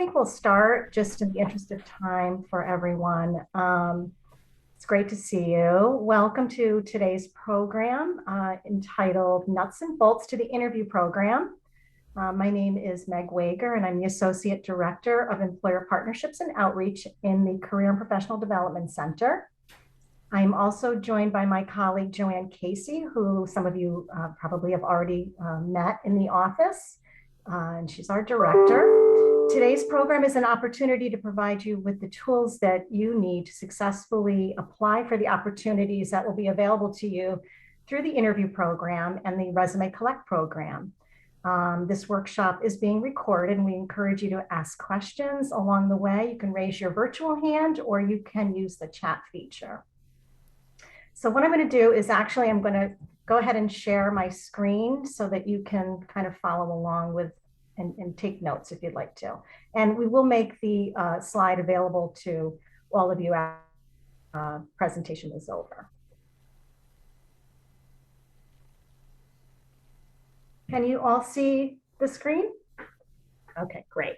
think we'll start just in the interest of time for everyone. It's great to see you. Welcome to today's program entitled Nuts and Bolts to the Interview Program. My name is Meg Wager, and I'm the Associate Director of Employer Partnerships and Outreach in the Career and Professional Development Center. I'm also joined by my colleague, Joanne Casey, who some of you probably have already met in the office, and she's our director. Today's program is an opportunity to provide you with the tools that you need to successfully apply for the opportunities that will be available to you through the interview program and the Resume Collect program. This workshop is being recorded, and we encourage you to ask questions along the way. You can raise your virtual hand or you can use the chat feature. So what I'm going to do is I'm going to go ahead and share my screen so that you can kind of follow along with and take notes if you'd like to. And we will make the slide available to all of you after the presentation is over. Can you all see the screen? Okay, great.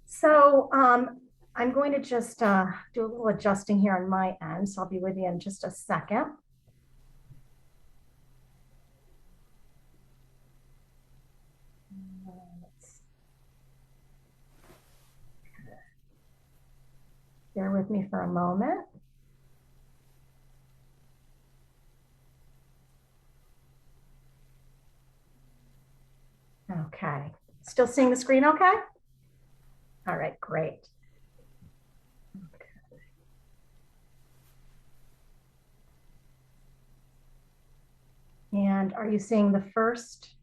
So I'm going to just do a little adjusting here on my end. So I'll be with you in just a second. Bear with me for a moment. Okay, still seeing the screen okay? All right, great. Okay. And are you seeing the first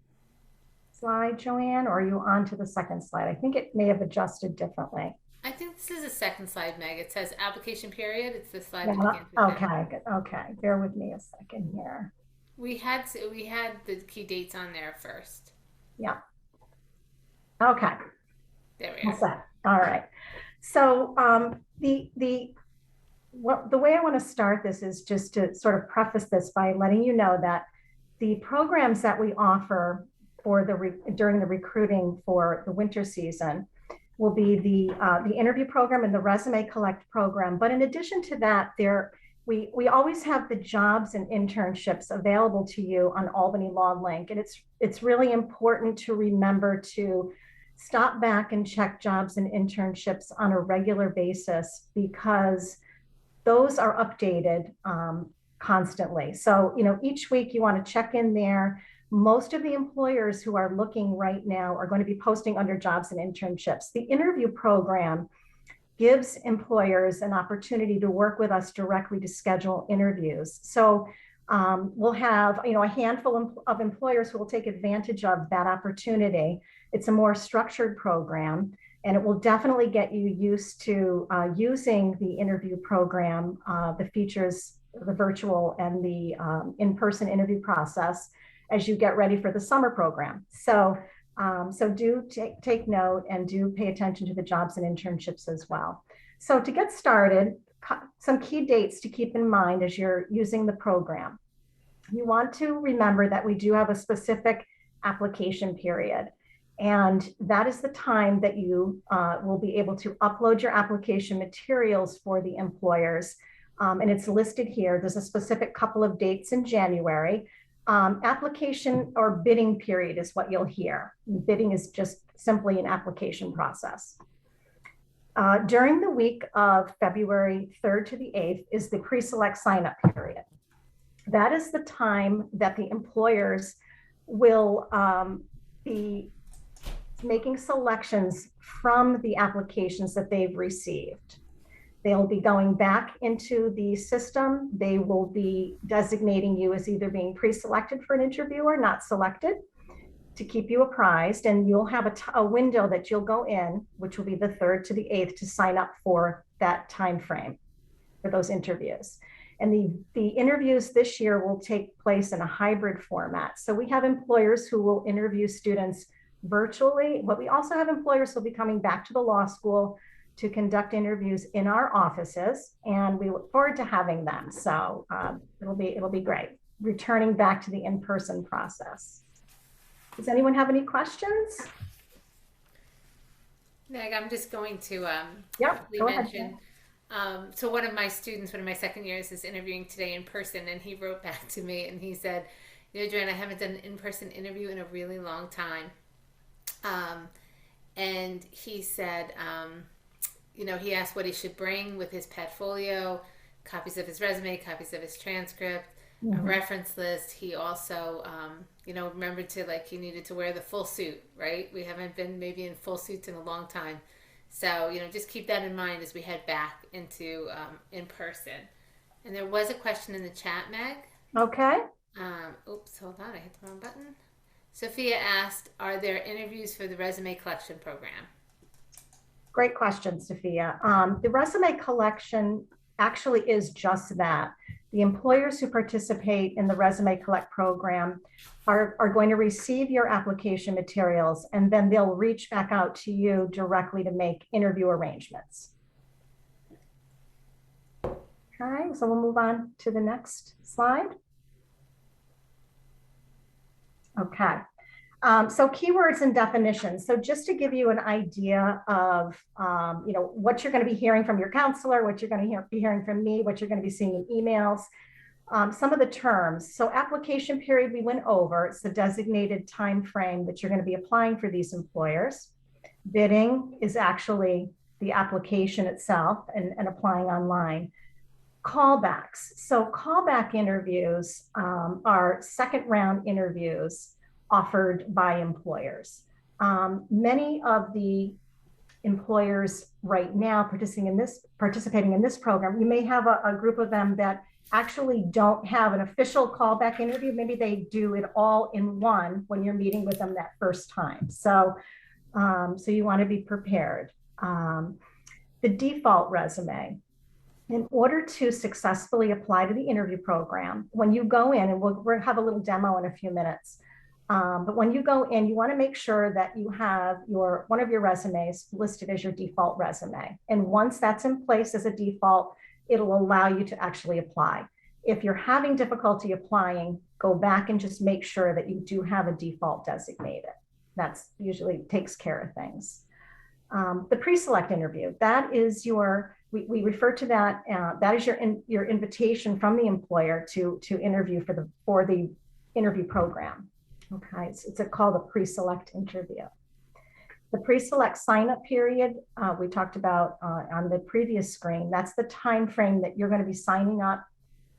slide, Joanne, or are you on to the second slide? I think it may have adjusted differently. I think this is the second slide, Meg. It says application period. It's the slide Yeah, that begins with that. okay, good. Okay, bear with me a second here. We had the key dates on there first. Yeah. Okay. There we are. All right. So the way I want to start this is just to sort of preface this by letting you know that the programs that we offer for during the recruiting for the winter season will be the interview program and the Resume Collect program. But in addition to that, we always have the jobs and internships available to you on Albany Law Link. And it's really important to remember to stop back and check jobs and internships on a regular basis, because those are updated constantly. So, each week you want to check in there. Most of the employers who are looking right now are going to be posting under jobs and internships. The interview program gives employers an opportunity to work with us directly to schedule interviews. So we'll have a handful of employers who will take advantage of that opportunity. It's a more structured program, and it will definitely get you used to using the interview program, the features, the virtual and the in-person interview process as you get ready for the summer program. So do take note and do pay attention to the jobs and internships as well. So to get started, some key dates to keep in mind as you're using the program. You want to remember that we do have a specific application period, and that is the time that you will be able to upload your application materials for the employers. And it's listed here. There's a specific couple of dates in January. Application or bidding period is what you'll hear. Bidding is just simply an application process. During the week of February 3rd to the 8th is the pre-select sign-up period. That is the time that the employers will be making selections from the applications that they've received. They'll be going back into the system. They will be designating you as either being pre-selected for an interview or not selected to keep you apprised. And you'll have a window that you'll go in, which will be the 3rd to the 8th, to sign up for that time frame for those interviews. And the interviews this year will take place in a hybrid format. So we have employers who will interview students virtually, but we also have employers who will be coming back to the law school to conduct interviews in our offices, and we look forward to having them. So it'll be great, returning back to the in-person process. Does anyone have any questions? Meg, I'm just going to Yep, quickly go ahead. mention. So one of my students, one of my second years, is interviewing today in person, and he wrote back to me and he said, Joanne, I haven't done an in-person interview in a really long time. Um, and he said, he asked what he should bring with his portfolio, copies of his resume, copies of his transcript, a Mhm. reference list. He also, remembered to like he needed to wear the full suit, right? We haven't been maybe in full suits in a long time. So, just keep that in mind as we head back into in person. And there was a question in the chat, Meg. Okay. Oops, hold on, I hit the wrong button. Sophia asked, "Are there interviews for the resume collection program?" Great question, Sophia. The resume collection actually is just that. The employers who participate in the Resume Collect program are going to receive your application materials, and then they'll reach back out to you directly to make interview arrangements. Okay, so we'll move on to the next slide. Okay. So keywords and definitions. So just to give you an idea of, what you're going to be hearing from your counselor, what you're going to be hearing from me, what you're going to be seeing in emails, some of the terms. So application period we went over. It's the designated time frame that you're going to be applying for these employers. Bidding is actually the application itself and applying online. Callbacks. So callback interviews are second round interviews offered by employers. Many of the employers right now participating in this program, you may have a group of them that actually don't have an official callback interview. Maybe they do it all in one when you're meeting with them that first time. So you want to be prepared. The default resume. In order to successfully apply to the interview program, when you go in, and we'll have a little demo in a few minutes, but when you go in, you want to make sure that you have one of your resumes listed as your default resume. And once that's in place as a default, it'll allow you to actually apply. If you're having difficulty applying, go back and just make sure that you do have a default designated. That's usually takes care of things. The pre-select interview, that is we refer to that, that is your invitation from the employer to interview for the interview program. Okay, it's called a pre-select interview. The pre-select sign-up period we talked about on the previous screen. That's the time frame that you're going to be signing up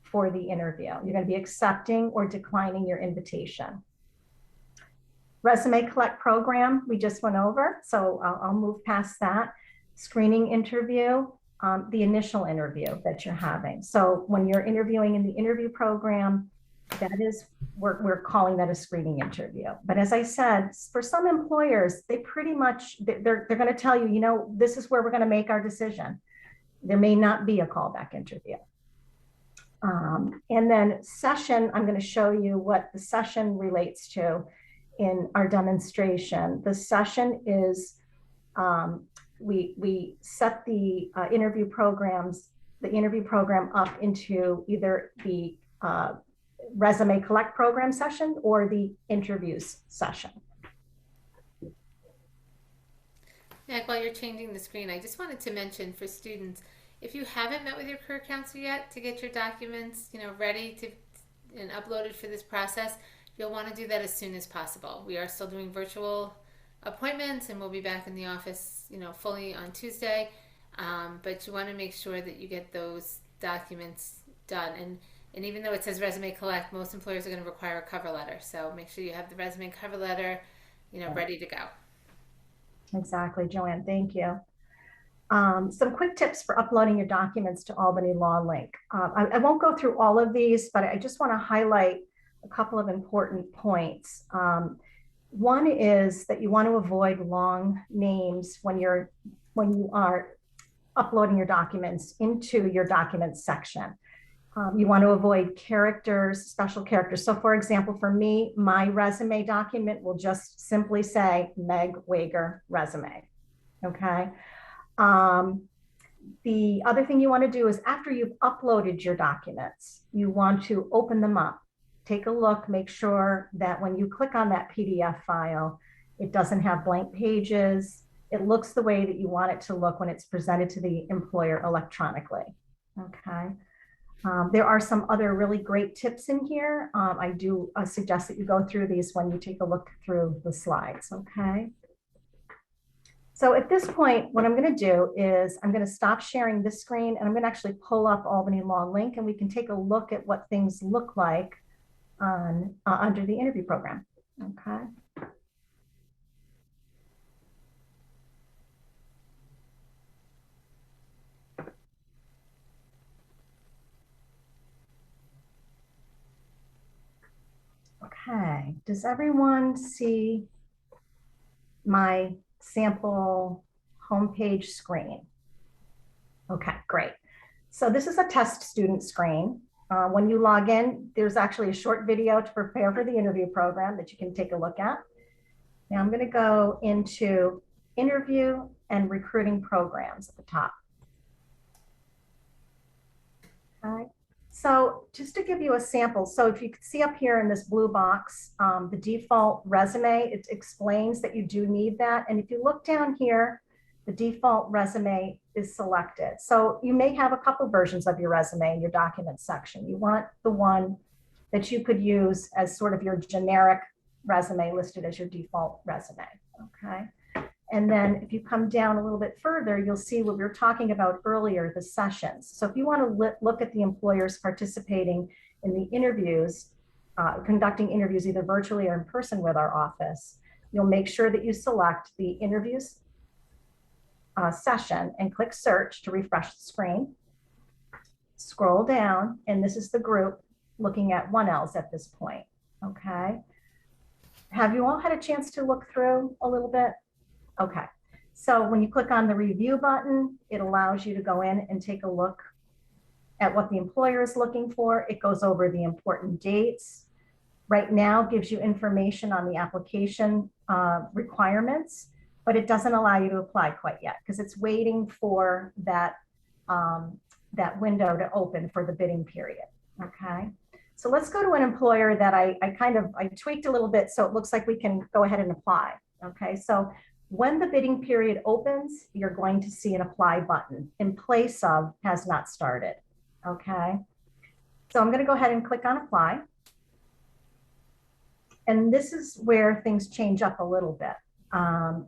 for the interview. You're going to be accepting or declining your invitation. Resume Collect program, we just went over, so I'll move past that. Screening interview, the initial interview that you're having. So when you're interviewing in the interview program, that is, we're calling that a screening interview. But as I said, for some employers, they pretty much, they're going to tell you, this is where we're going to make our decision. There may not be a callback interview. And then session, I'm going to show you what the session relates to in our demonstration. The session is, we set the interview program up into either the Resume Collect program session or the interviews session. Meg, while you're changing the screen, I just wanted to mention for students, if you haven't met with your career counselor yet to get your documents, ready to and uploaded for this process, you'll want to do that as soon as possible. We are still doing virtual appointments, and we'll be back in the office, fully on Tuesday. But you want to make sure that you get those documents done. And even though it says resume collect, most employers are going to require a cover letter. So make sure you have the resume and cover letter, ready to go. Exactly, Joanne. Thank you. Some quick tips for uploading your documents to Albany Law Link. I won't go through all of these, but I just want to highlight a couple of important points. One is that you want to avoid long names when you are uploading your documents into your documents section. You want to avoid characters, special characters. So for example, for me, my resume document will just simply say Meg Wager resume. Okay. The other thing you want to do is after you've uploaded your documents, you want to open them up, take a look, make sure that when you click on that PDF file, it doesn't have blank pages, it looks the way that you want it to look when it's presented to the employer electronically. Okay. There are some other really great tips in here. I do suggest that you go through these when you take a look through the slides. Okay. So at this point, what I'm going to do is I'm going to stop sharing this screen and I'm going to actually pull up Albany Law Link and we can take a look at what things look like on under the interview program. Okay. Okay. Does everyone see my sample homepage screen? Okay, great. So this is a test student screen. When you log in, there's actually a short video to prepare for the interview program that you can take a look at. Now I'm going to go into interview and recruiting programs at the top. Okay. So just to give you a sample, so if you can see up here in this blue box, the default resume, it explains that you do need that. And if you look down here, the default resume is selected. So you may have a couple versions of your resume in your documents section. You want the one that you could use as sort of your generic resume listed as your default resume, okay? And then if you come down a little bit further, you'll see what we were talking about earlier, the sessions. So if you want to look at the employers participating in the interviews, conducting interviews either virtually or in person with our office, you'll make sure that you select the interviews session and click search to refresh the screen. Scroll down, and this is the group looking at 1Ls at this point, okay? Have you all had a chance to look through a little bit? Okay, so when you click on the review button, it allows you to go in and take a look at what the employer is looking for. It goes over the important dates. Right now, gives you information on the application requirements, but it doesn't allow you to apply quite yet because it's waiting for that, that window to open for the bidding period, okay? So let's go to an employer that I tweaked a little bit so it looks like we can go ahead and apply, okay? So when the bidding period opens, you're going to see an apply button in place of has not started, okay? So I'm gonna go ahead and click on apply. And this is where things change up a little bit.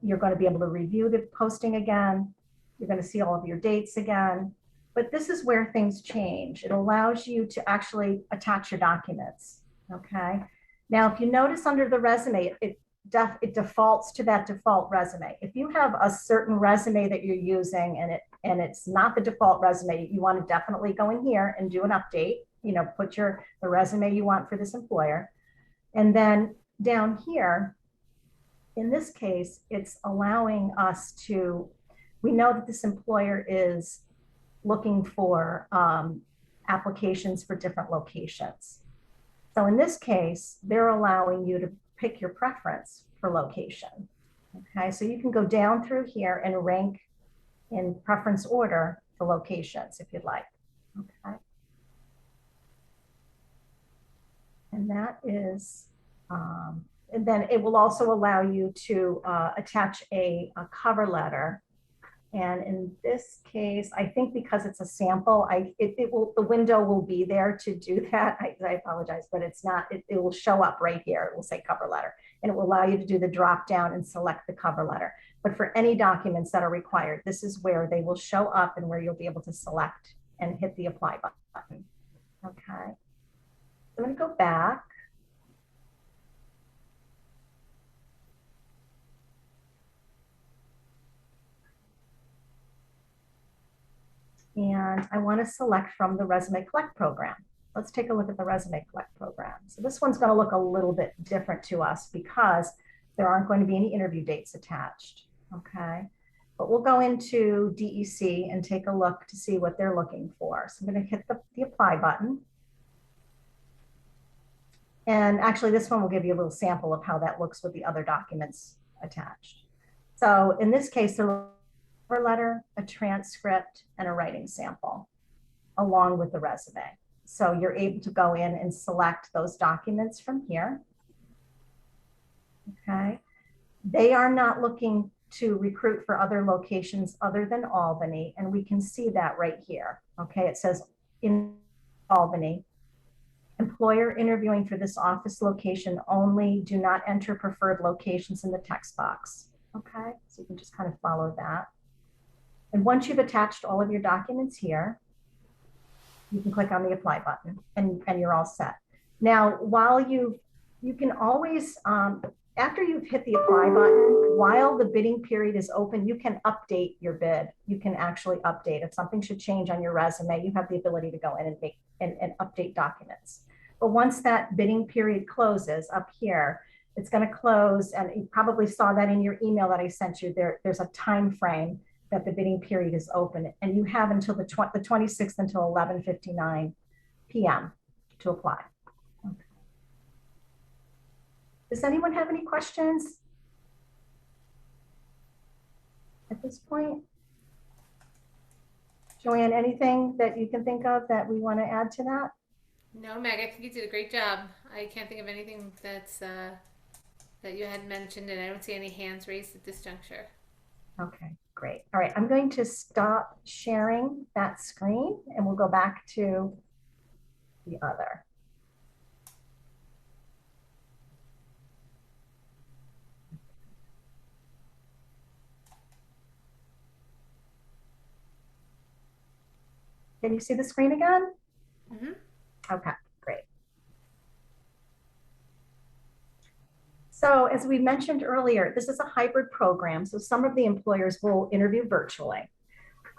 You're going to be able to review the posting again. You're going to see all of your dates again. But this is where things change. It allows you to actually attach your documents. Okay. Now, if you notice under the resume, it defaults to that default resume. If you have a certain resume that you're using and it's not the default resume, you want to definitely go in here and do an update. You know, put the resume you want for this employer. And then down here, in this case, it's allowing us to, we know that this employer is looking for applications for different locations. So in this case, they're allowing you to pick your preference for location. Okay, so you can go down through here and rank in preference order the locations if you'd like. Okay. And that is, and then it will also allow you to attach a cover letter. And in this case, I think because it's a sample, the window will be there to do that. I apologize, but it's not, it will show up right here. It will say cover letter and it will allow you to do the drop down and select the cover letter. But for any documents that are required, this is where they will show up and where you'll be able to select and hit the apply button. Okay. I'm going to go back. And I want to select from the Resume Collect program. Let's take a look at the Resume Collect program. So this one's going to look a little bit different to us because there aren't going to be any interview dates attached. Okay. But we'll go into DEC and take a look to see what they're looking for. So I'm going to hit the apply button. And actually, this one will give you a little sample of how that looks with the other documents attached. So in this case, they're looking for a letter, a transcript, and a writing sample, along with the resume. So you're able to go in and select those documents from here. Okay. They are not looking to recruit for other locations other than Albany, and we can see that right here. Okay, it says in Albany, employer interviewing for this office location only, do not enter preferred locations in the text box. Okay, so you can just kind of follow that. And once you've attached all of your documents here, you can click on the apply button and you're all set. Now, while you can always, after you've hit the apply button, while the bidding period is open, you can update your bid. You can actually update. If something should change on your resume, you have the ability to go in and make and update documents. But once that bidding period closes up here, it's going to close, and you probably saw that in your email that I sent you. There's a time frame that the bidding period is open, and you have until the 26th until 11:59 p.m. to apply. Okay. Does anyone have any questions at this point? Joanne, anything that you can think of that we want to add to that? No, Meg, I think you did a great job. I can't think of anything that's that you had mentioned, and I don't see any hands raised at this juncture. Okay, great. All right, I'm going to stop sharing that screen and we'll go back to the other. Can you see the screen again? Mm-hmm. Okay, great. So as we mentioned earlier, this is a hybrid program. So some of the employers will interview virtually.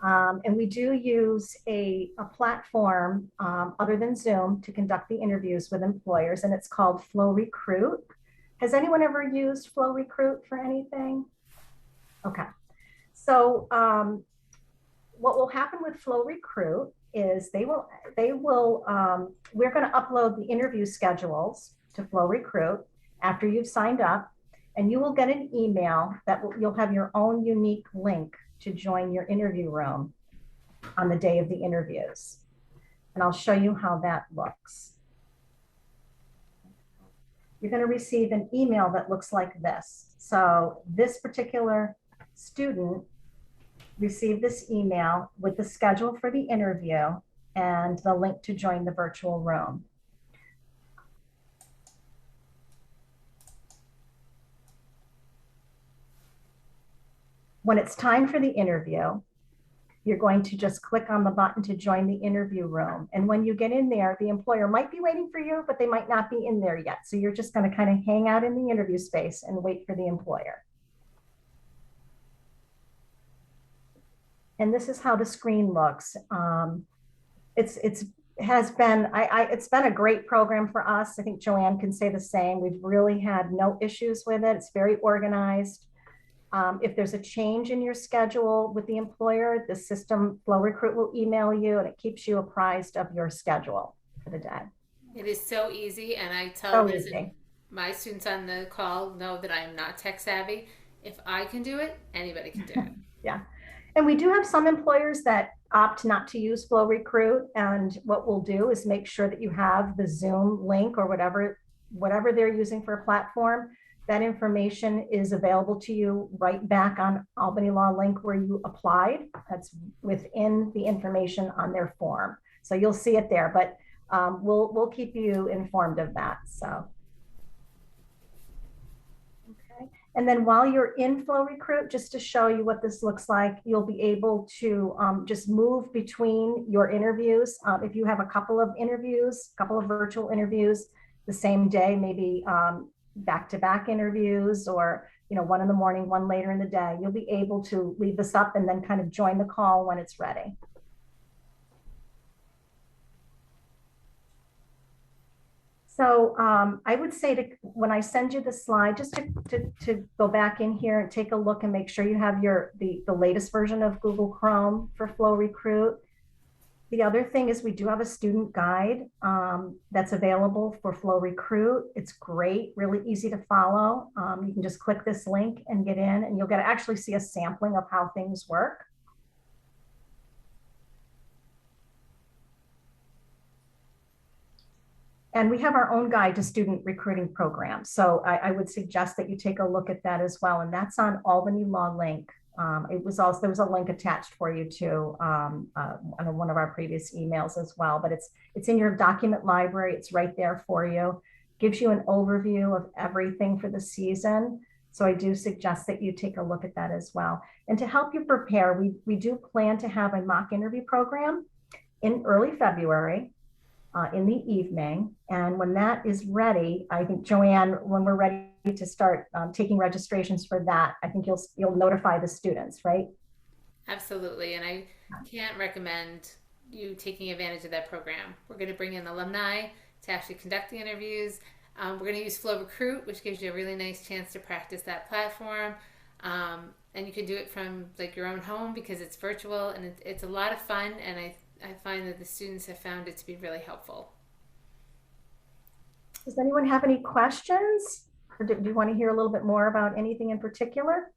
And we do use a platform other than Zoom to conduct the interviews with employers, and it's called Flow Recruit. Has anyone ever used Flow Recruit for anything? Okay. So what will happen with Flow Recruit is we're going to upload the interview schedules to Flow Recruit after you've signed up, and you will get an email that you'll have your own unique link to join your interview room on the day of the interviews. And I'll show you how that looks. You're going to receive an email that looks like this. So this particular student received this email with the schedule for the interview and the link to join the virtual room. When it's time for the interview, you're going to just click on the button to join the interview room. And when you get in there, the employer might be waiting for you, but they might not be in there yet. So you're just going to kind of hang out in the interview space and wait for the employer. And this is how the screen looks. It's been a great program for us. I think Joanne can say the same. We've really had no issues with it. It's very organized. If there's a change in your schedule with the employer, the system Flow Recruit will email you, and it keeps you apprised of your schedule for the day. It is so easy, and I tell my students on the call know that I am not tech savvy. If I can do it, anybody can do it. Yeah. And we do have some employers that opt not to use Flow Recruit. And what we'll do is make sure that you have the Zoom link or whatever they're using for a platform. That information is available to you right back on Albany Law Link where you applied. That's within the information on their form. So you'll see it there, but we'll keep you informed of that. So. And then while you're in Flow Recruit, just to show you what this looks like, you'll be able to just move between your interviews. If you have a couple of virtual interviews the same day, maybe back-to-back interviews, or one in the morning, one later in the day, you'll be able to leave this up and then kind of join the call when it's ready. So I would say when I send you the slide, just to go back in here and take a look and make sure you have the latest version of Google Chrome for Flow Recruit. The other thing is we do have a student guide that's available for Flow Recruit. It's great, really easy to follow. You can just click this link and get in, and you'll get to actually see a sampling of how things work. And we have our own guide to student recruiting programs. So I would suggest that you take a look at that as well. And that's on Albany Law Link. It was also, there was a link attached for you to on one of our previous emails as well, but it's in your document library. It's right there for you. Gives you an overview of everything for the season. So I do suggest that you take a look at that as well. And to help you prepare, we do plan to have a mock interview program in early February in the evening. And when that is ready, I think Joanne, when we're ready to start taking registrations for that, I think you'll notify the students, right? Absolutely. And I can't recommend you taking advantage of that program. We're going to bring in alumni to actually conduct the interviews. We're going to use Flow Recruit, which gives you a really nice chance to practice that platform. And you can do it from like your own home because it's virtual and it's a lot of fun. And I find that the students have found it to be really helpful. Does anyone have any questions? Or do you want to hear a little bit more about anything in particular?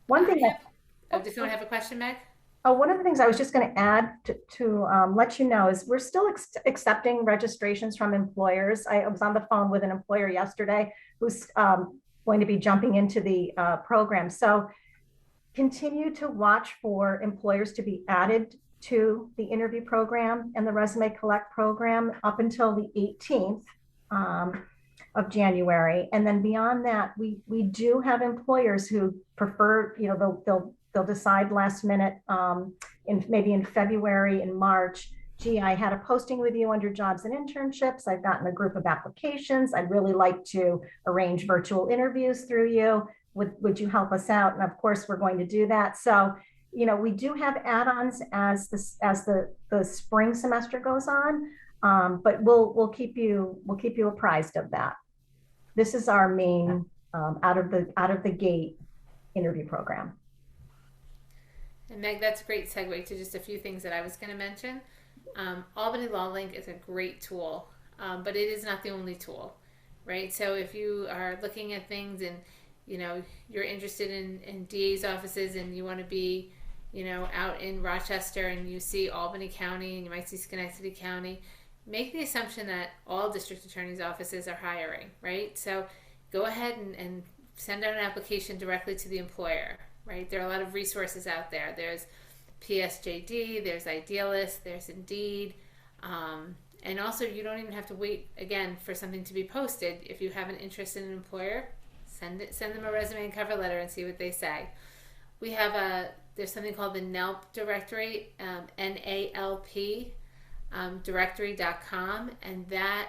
One thing that, Does someone have a question, Meg? oh, one of the things I was just going to add to let you know is we're still accepting registrations from employers. I was on the phone with an employer yesterday who's going to be jumping into the program. So continue to watch for employers to be added to the interview program and the resume collect program up until the 18th of January. And then beyond that, we do have employers who prefer, you know, they'll decide last minute maybe in February and March. Gee, I had a posting with you under jobs and internships. I've gotten a group of applications. I'd really like to arrange virtual interviews through you. Would you help us out? And of course, we're going to do that. So, you know, we do have add-ons as the spring semester goes on, but we'll keep you apprised of that. This is our main out of the gate interview program. And Meg, that's a great segue to just a few things that I was going to mention. Albany Law Link is a great tool, but it is not the only tool, right? So if you are looking at things and you know you're interested in DA's offices and you want to be, you know, out in Rochester and you see Albany County and you might see Schenectady County, make the assumption that all district attorneys' offices are hiring, right? So go ahead and send out an application directly to the employer, right? There are a lot of resources out there. There's PSJD, there's Idealist, there's Indeed. And also, you don't even have to wait, again, for something to be posted. If you have an interest in an employer, send them a resume and cover letter and see what they say. We have there's something called the NALP directory, NALP, directory.com, and that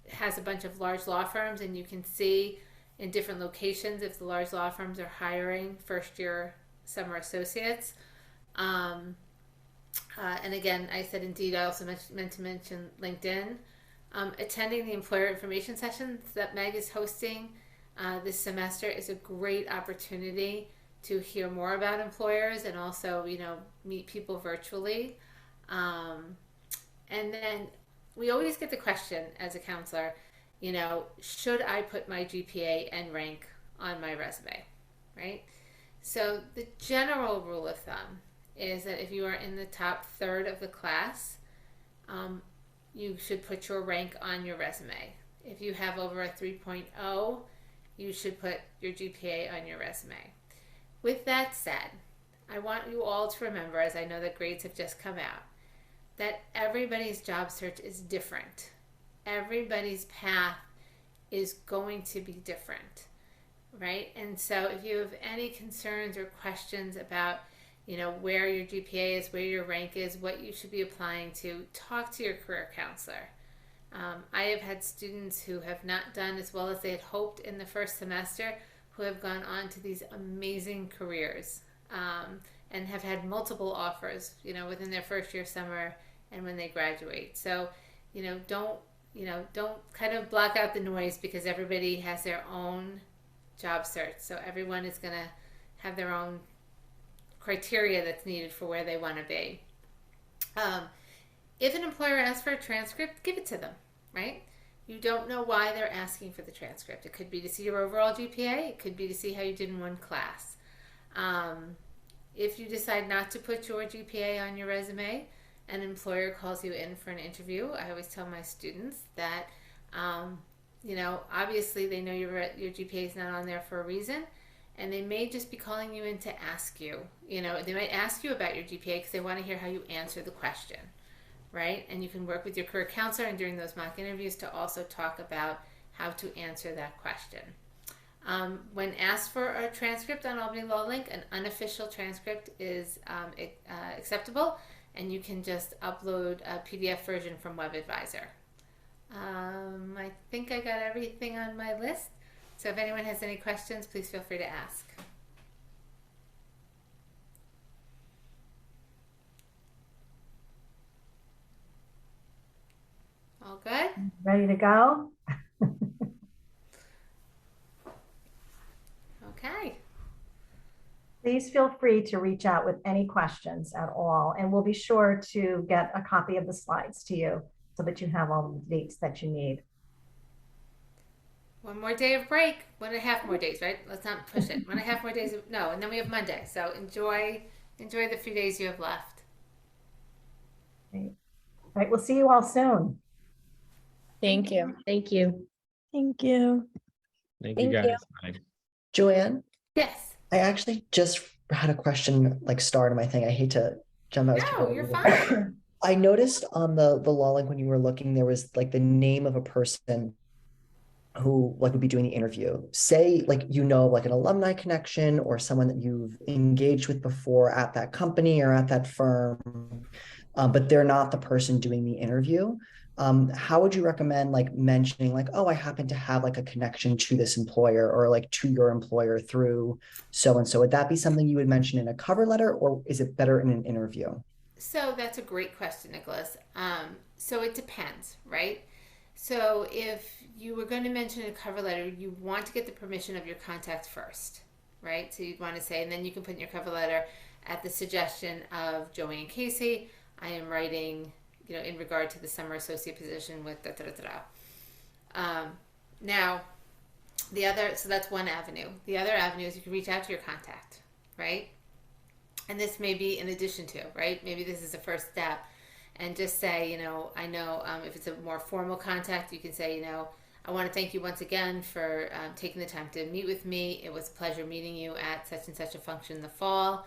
has a bunch of large law firms, and you can see in different locations if the large law firms are hiring first-year summer associates. And again, I said Indeed. I also meant to mention LinkedIn. Attending the employer information sessions that Meg is hosting this semester is a great opportunity to hear more about employers and also, you know, meet people virtually. And then we always get the question as a counselor, you know, should I put my GPA and rank on my resume, right? So the general rule of thumb is that if you are in the top third of the class, you should put your rank on your resume. If you have over a 3.0, you should put your GPA on your resume. With that said, I want you all to remember, as I know that grades have just come out, that everybody's job search is different. Everybody's path is going to be different, right? And so if you have any concerns or questions about, you know, where your GPA is, where your rank is, what you should be applying to, talk to your career counselor. I have had students who have not done as well as they had hoped in the first semester who have gone on to these amazing careers and have had multiple offers, you know, within their first year summer and when they graduate. So, don't kind of block out the noise because everybody has their own job search. So everyone is going to have their own criteria that's needed for where they want to be. If an employer asks for a transcript, give it to them, right? You don't know why they're asking for the transcript. It could be to see your overall GPA. It could be to see how you did in one class. if you decide not to put your GPA on your resume, an employer calls you in for an interview. I always tell my students that, um, obviously they know your GPA is not on there for a reason, and they may just be calling you in to ask you. They might ask you about your GPA because they want to hear how you answer the question, right? And you can work with your career counselor and during those mock interviews to also talk about how to answer that question. When asked for a transcript on Albany Law Link, an unofficial transcript is acceptable, and you can just upload a PDF version from WebAdvisor. I think I got everything on my list. So if anyone has any questions, please feel free to ask. All good? Ready to go? Okay. Please feel free to reach out with any questions at all, and we'll be sure to get a copy of the slides to you so that you have all the dates that you need. One more day of break. 1.5 more days, right? Let's not push it. 1.5 more days. No, and then we have Monday. So enjoy the few days you have left. Great. All right, we'll see you all soon. Thank you. Thank you. Thank you. Thank you, guys. Bye. Joanne, Yes. I actually just had a question like start on my thing. I hate to jump out as people. No, you're fine. I noticed on the law link when you were looking, there was like the name of a person who like would be doing the interview. Say like like an alumni connection or someone that you've engaged with before at that company or at that firm, but they're not the person doing the interview. How would you recommend like mentioning like, oh, I happen to have like a connection to this employer or like to your employer through so and so? Would that be something you would mention in a cover letter, or is it better in an interview? So that's a great question, Nicholas. So it depends, right? So if you were going to mention a cover letter, you want to get the permission of your contact first, right? So you'd want to say, and then you can put in your cover letter at the suggestion of Joanne Casey, I am writing, in regard to the summer associate position with da da da da. Now, so that's one avenue. The other avenue is you can reach out to your contact, right? And this may be in addition to, right? Maybe this is the first step. And just say, I know if it's a more formal contact, you can say, I want to thank you once again for taking the time to meet with me. It was a pleasure meeting you at such and such a function in the fall.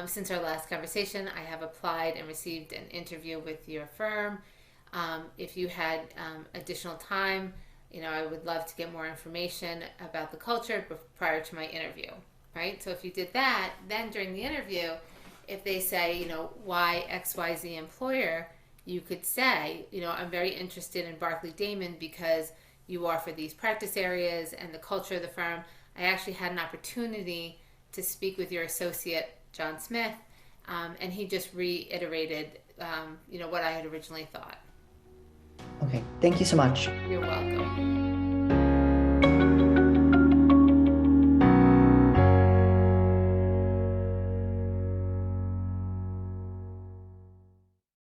Since our last conversation, I have applied and received an interview with your firm. If you had additional time, I would love to get more information about the culture prior to my interview, right? So if you did that, then during the interview, if they say, why XYZ employer, you could say, I'm very interested in Barclay Damon because you offer these practice areas and the culture of the firm. I actually had an opportunity to speak with your associate, John Smith, and he just reiterated, what I had originally thought. Okay, thank you so much. You're welcome.